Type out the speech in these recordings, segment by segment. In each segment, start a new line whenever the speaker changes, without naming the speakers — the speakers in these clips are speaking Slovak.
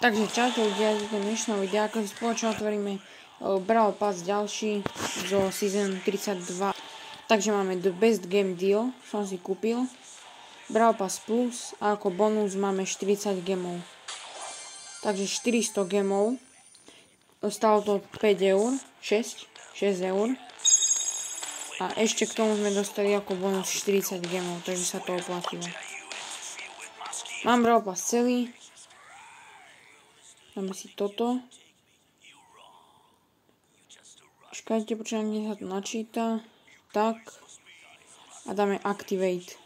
Takže čaute ľudia, je to dnešného videa, ako si spoločne otvoríme Brawl Pass ďalší zo Season 32. Takže máme The Best Game Deal, som si kúpil. Brawl Pass Plus a ako bonus máme 40 gemov. Takže 400 gemov. Stalo to 5 eur, 6 eur. A ešte k tomu sme dostali ako bonus 40 gemov, takže sa to oplatilo. Mám Brawl Pass celý. Dáme si toto. Čakajte, počkajte, kde sa to načíta. Tak. A dáme Activate.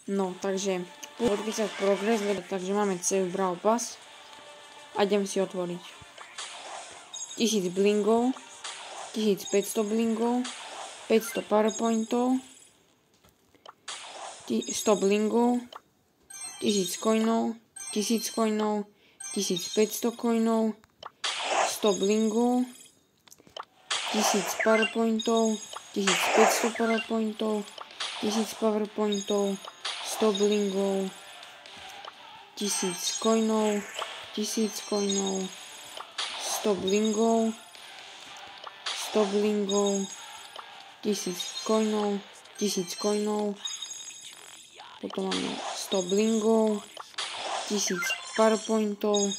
No, takže podpísať progres, takže máme celý Brawl Pass. A idem si otvoriť. 1000 blingov. 1500 blingov. 500 powerpointov. 100 blingov, 1000 coinov, 1000 coinov, 1500 coinov, 100 blingov, 1000 powerpointov, 1500 powerpointov, 1000 powerpointov, 100 blingov, 1000 coinov, 1000 coinov, 100 blingov, 100 blingov, 1000 coinov, 1000 coinov. Potom máme 100 blingov, 1000 powerpointov,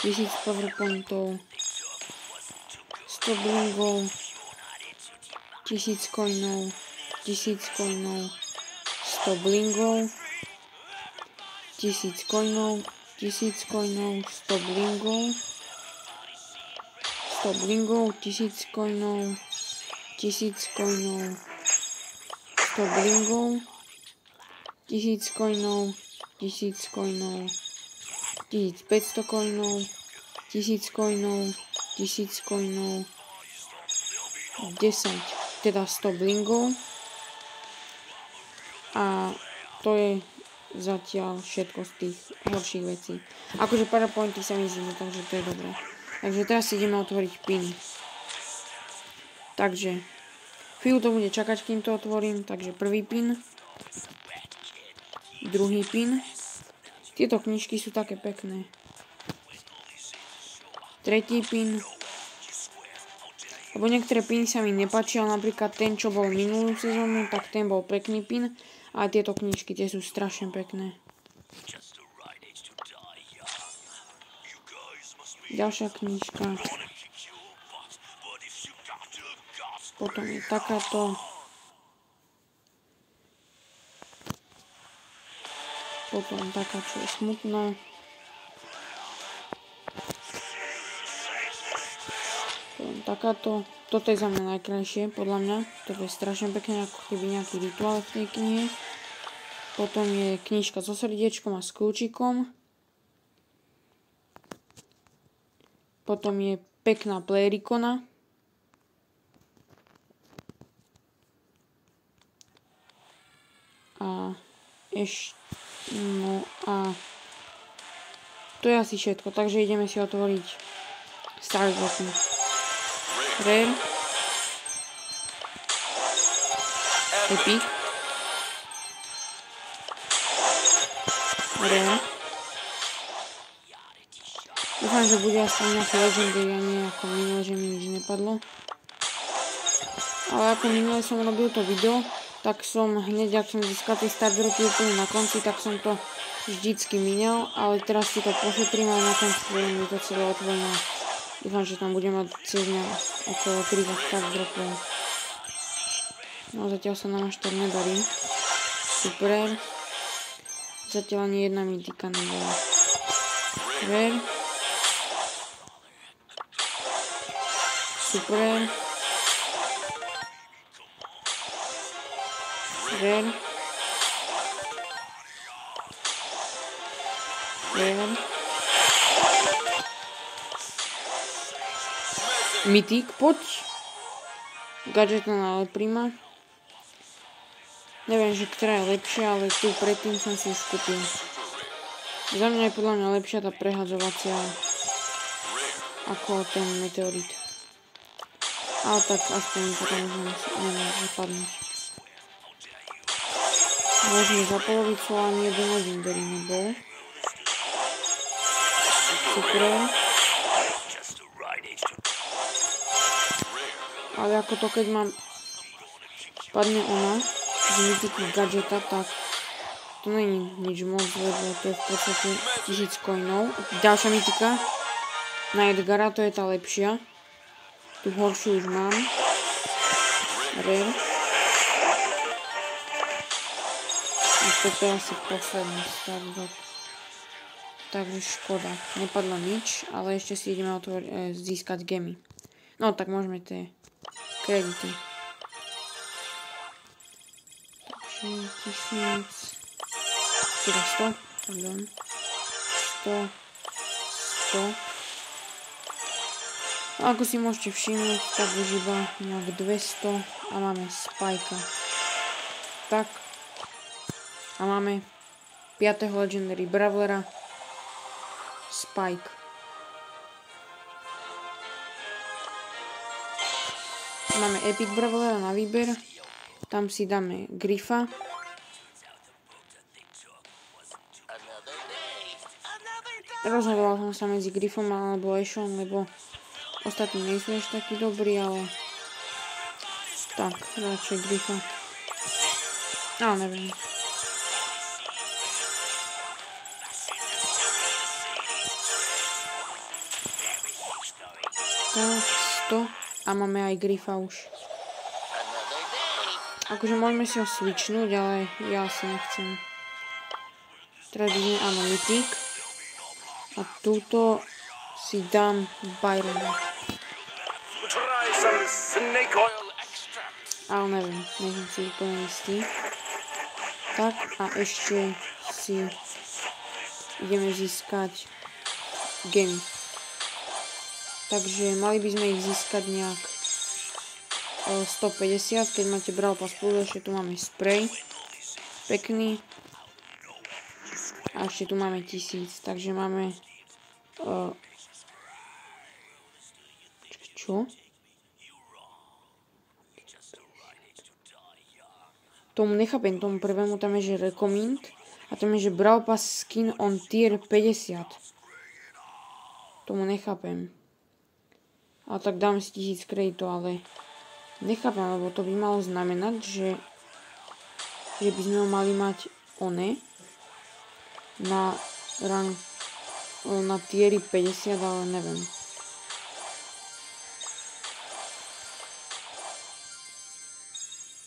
1000 powerpointov, 100 blingov, 1000 coinov, 1000 coinov, 100 blingov, 1000 coinov, 1000 coinov, 100 blingov, 100 blingov, 1000 coinov, 1000 coinov, 100 blingov, 1000 coinov, 1000 coinov, 1500 coinov, 1000 coinov, 1000 coinov, 10, teda 100 blingov. A to je zatiaľ všetko z tých horších vecí. Akože powerpointy sa mi znižili, takže to je dobré. Takže teraz si ideme otvoriť pin. Takže chvíľu to bude čakať, kým to otvorím. Takže prvý pin. Druhý pin. Tieto knižky sú také pekné. Tretí pin. Lebo niektoré piny sa mi nepáčia, napríklad ten, čo bol minulú sezónu, tak ten bol pekný pin. A tieto knižky, tie sú strašne pekné. Ďalšia knižka. Potom je takáto. Potom taká, čo je smutná. Potom takáto. Toto je za mňa najkrajšie, podľa mňa. Toto je strašne pekné, ako keby nejaký rituál v tej knihe. Potom je knižka so srdiečkom a s kľúčikom. Potom je pekná plérikona. A ešte... No a to je asi všetko, takže ideme si otvoriť Star Dropy. Rare, Epic, Rare. Dúfam, že bude aspoň nejaké legendary a nie ako minulé, že mi nič nepadlo. Ale ako minulé som robil to video, tak som hneď, ak som získal tie Star Dropy úplne na konci, tak som to vždycky minel, ale teraz si to pošetrím a na konci mi to celé otvorím a dúfam, že tam budem mať cez mňa okolo 30 Star Dropov. No zatiaľ sa nám až tak nedarí. Super. Zatiaľ ani jedna mytika nebola. Rare. Super. Rare. Rare. Mythic, poď. Gadžeta na Prima. Neviem, že ktorá je lepšia, ale tu predtým som si už kúpil. Za mňa je podľa mňa lepšia tá prehadzovacia ako ten meteorit. Ale tak aspoň potom neviem zapadnúť. Môžeme za polovicu, ani jeden legendary nebol. Super. Ale ako to, keď mám padne ona z mytiky gadgeta, tak to není nič moc, lebo to je v podstate 1000 coinov. Ďalšia mytika na Edgara, to je tá lepšia. Tu horšiu už mám. Rare. A toto je asi posledný start. Takže škoda. Nepadlo nič, ale ešte si ideme získať gemy. No tak môžeme tie kredity. Takže 1000, teda 100, pardon. 100, 100. A ako si môžete všimnúť, tak už iba nejak 200 a máme Spike'a. Tak. A máme 5. legendary Brawlera Spike. Máme Epic Brawlera na výber. Tam si dáme Griffa. Rozhodoval som sa medzi Griffom alebo Ashom, lebo ostatní nie sú ešte takí dobrí, ale tak, radšej Griffa. Ale neviem. Tak, 100 a máme aj Griffa už. Akože môžeme si ho switchnúť, ale ja si nechcem. Teraz by áno, mytik. A túto si dám Byrona. Ale neviem, nechcem si úplne istý. Tak a ešte si ideme získať gemy. Takže mali by sme ich získať nejak 150, keď máte Brawl Pass Plus, ešte tu máme spray. Pekný. A ešte tu máme 1000, takže máme čo? Tomu nechápem, tomu prvému tam je, že recommend a tam je, že Brawl Pass skin on tier 50. Tomu nechápem. A tak dáme si 1000 kreditov, ale nechápem, lebo to by malo znamenať, že by sme ho mali mať one na rang na tieri 50, ale neviem.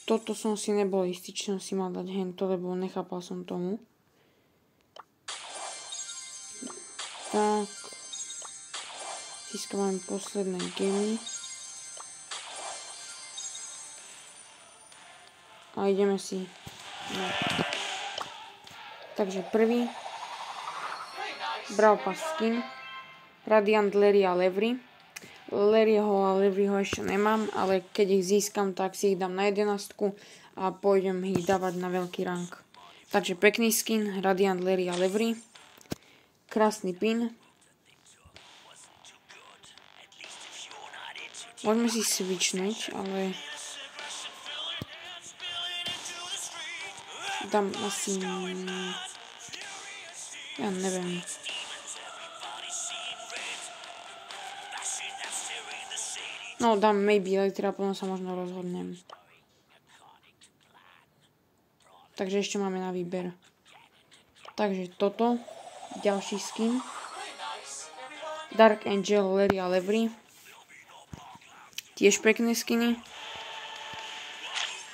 Toto som si nebol istý, či som si mal dať hento, lebo nechápal som tomu. Tak. Získavame posledné gemy. A ideme si. No. Takže prvý. Brawl Pass skin. Radiant Larry a Levery. Larryho a Leveryho ešte nemám, ale keď ich získam, tak si ich dám na 11 a pôjdem ich dávať na veľký rank. Takže pekný skin. Radiant Larry a Levery. Krásny pin. Môžeme si switchnúť, ale dám asi, ja neviem. No, dám maybe Elektra, potom sa možno rozhodnem. Takže ešte máme na výber. Takže toto, ďalší skin. Dark Angel, Larry a Levery. Tiež pekné skiny.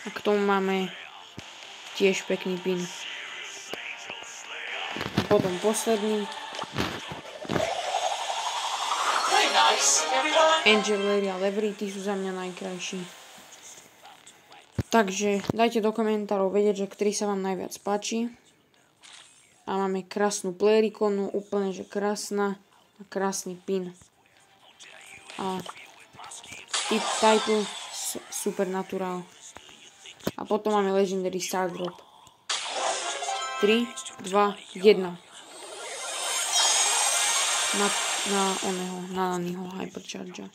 A k tomu máme tiež pekný pin. A potom posledný. Angel, Larry a Levery, tí sú za mňa najkrajší. Takže dajte do komentárov vedieť, že ktorý sa vám najviac páči. A máme krásnu player ikonu, úplne že krásna a krásny pin. A title Supernatural. A potom máme Legendary Star Drop. 3, 2, 1. Na Naniho Hypercharge.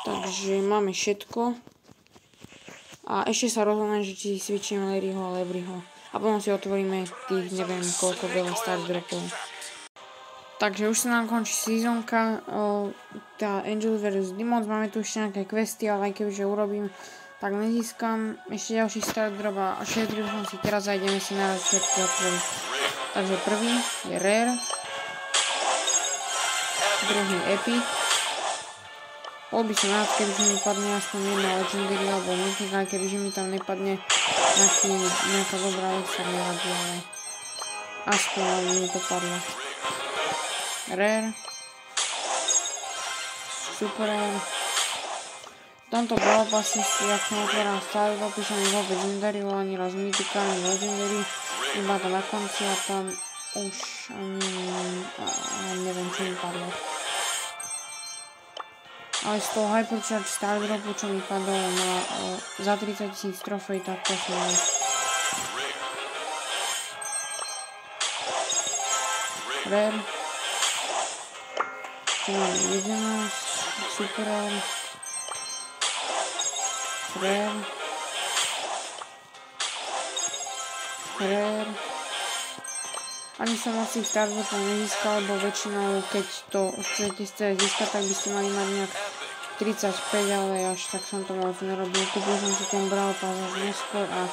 Takže máme všetko. A ešte sa rozhodneme, že či switchíme Larryho a Leveryho. A potom si otvoríme tých neviem koľko veľa start dropov. Takže už sa nám končí sezónka, tá Angel vs Demons, máme tu ešte nejaké questy, ale aj kebyže urobím, tak nezískam ešte ďalší start drop a šetril som si teraz a ideme si naraz všetky otvoriť. Takže prvý je Rare, druhý Epic, bol by som rád, kebyže mi padne aspoň jedna Legendary alebo Mythic, aj kebyže mi tam nepadne nejaká dobrá vec, sa nevadí, ale aspoň aby mi to padlo. Rare, Super Rare. V tomto Brawl Passe, jak som otvoril stále, sa mi vôbec nedarilo ani raz Mythica, ani Legendary, iba to na konci a tam už neviem čo mi padlo. Ale z toho Hypercharge Star Dropu, čo mi padlo za 30 000 trofej, tak to som mal. Rare. Tu máme 11, Super Rare, Rare, Rare. Ani som asi Star Dropov nezískal, lebo väčšinou keď to chcete získať, tak by ste mali mať nejak 35, ale až tak som to moc nerobil. Kúpil som si ten Brawl Pass až neskôr a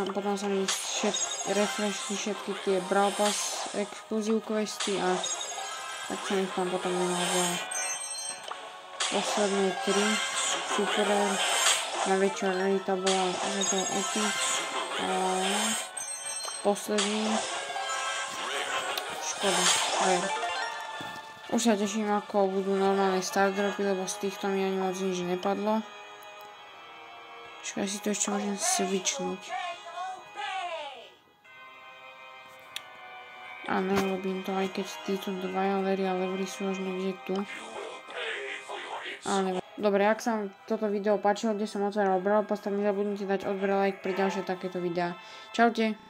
potom sa mi refreshli všetky tie Brawl Pass exkluziv questy a tak som ich tam potom nemal veľa. Posledné 3 Super Rare, najväčšia rarita bola za to Epic a posledný škoda Rare. Už sa teším ako budú normálne start dropy, lebo z týchto mi ani moc nič nepadlo. Počkaj, si to ešte môžem switchnúť. A nerobím to, aj keď títo dvaja Larry a Levery sú až niekde tu. Ale neviem. Dobre, ak sa vám toto video páčilo, kde som otváral Brawl Pass, tak nezabudnite dať odber like pre ďalšie takéto videá. Čaute.